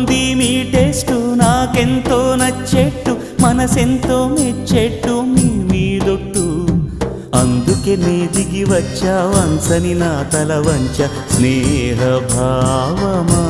బాగుంది మీ టేస్టు నాకెంతో నచ్చేట్టు మనసెంతో మెచ్చేట్టు మీ మీదొట్టు అందుకే నే దిగి వచ్చా వంచని నా తల వంచ స్నేహ భావమా